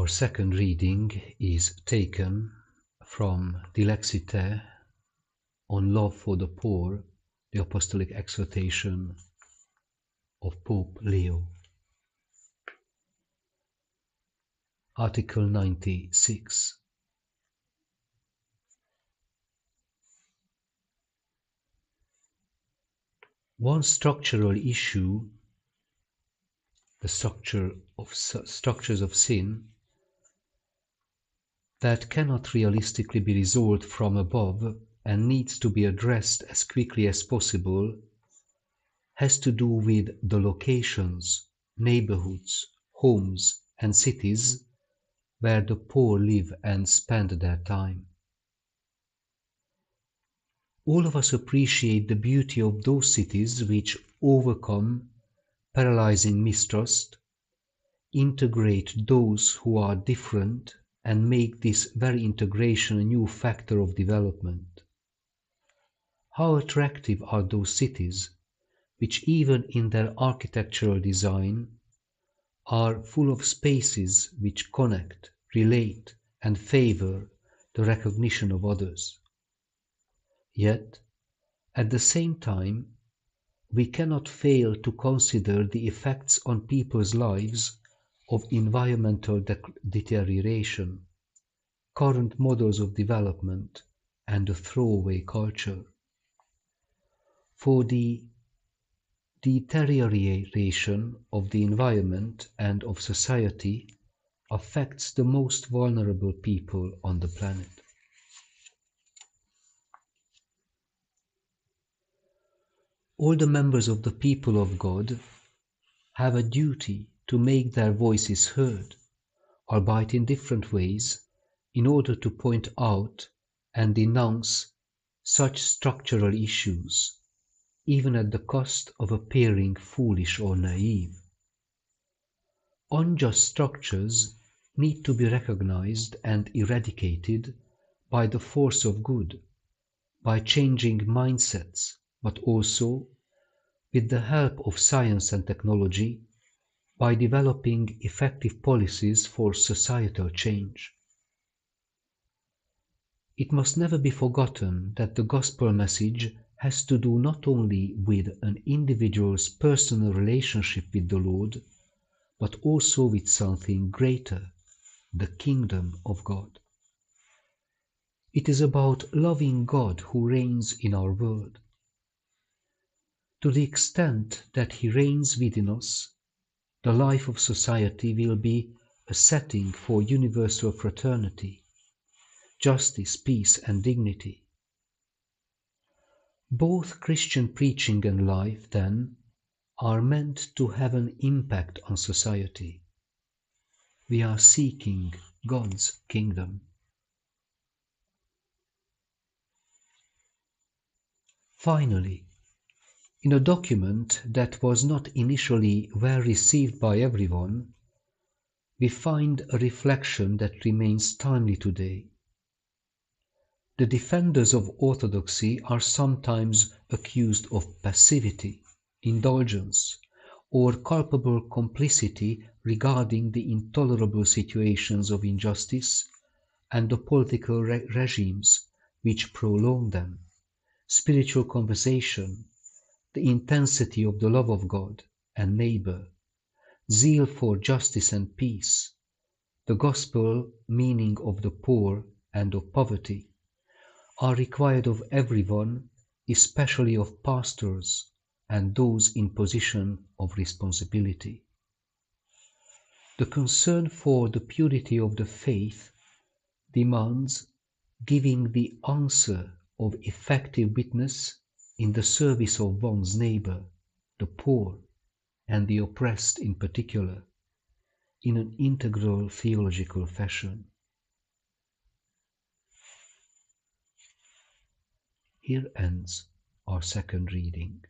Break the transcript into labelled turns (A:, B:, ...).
A: Our second reading is taken from Dilexi on love for the poor, the apostolic exhortation of Pope Leo. Article 96. One structural issue, the structures of sin, that cannot realistically be resolved from above and needs to be addressed as quickly as possible, has to do with the locations, neighborhoods, homes, and cities where the poor live and spend their time. All of us appreciate the beauty of those cities which overcome paralyzing mistrust, integrate those who are different, and make this very integration a new factor of development. How attractive are those cities, which even in their architectural design are full of spaces which connect, relate, and favor the recognition of others. Yet, at the same time, we cannot fail to consider the effects on people's lives of environmental deterioration, current models of development, and the throwaway culture. For the deterioration of the environment and of society affects the most vulnerable people on the planet. All the members of the people of God have a duty to make their voices heard, albeit in different ways, in order to point out and denounce such structural issues, even at the cost of appearing foolish or naive. Unjust structures need to be recognized and eradicated by the force of good, by changing mindsets, but also, with the help of science and technology, by developing effective policies for societal change. It must never be forgotten that the gospel message has to do not only with an individual's personal relationship with the Lord, but also with something greater, the kingdom of God. It is about loving God who reigns in our world. To the extent that He reigns within us, the life of society will be a setting for universal fraternity, justice, peace, and dignity. Both Christian preaching and life, then, are meant to have an impact on society. We are seeking God's kingdom. Finally, in a document that was not initially well received by everyone, we find a reflection that remains timely today. The defenders of orthodoxy are sometimes accused of passivity, indulgence, or culpable complicity regarding the intolerable situations of injustice and the political regimes which prolong them, spiritual conversation, the intensity of the love of God and neighbor, zeal for justice and peace, the gospel meaning of the poor and of poverty, are required of everyone, especially of pastors and those in position of responsibility. The concern for the purity of the faith demands giving the answer of effective witness in the service of one's neighbor, the poor, and the oppressed in particular, in an integral theological fashion. Here ends our second reading.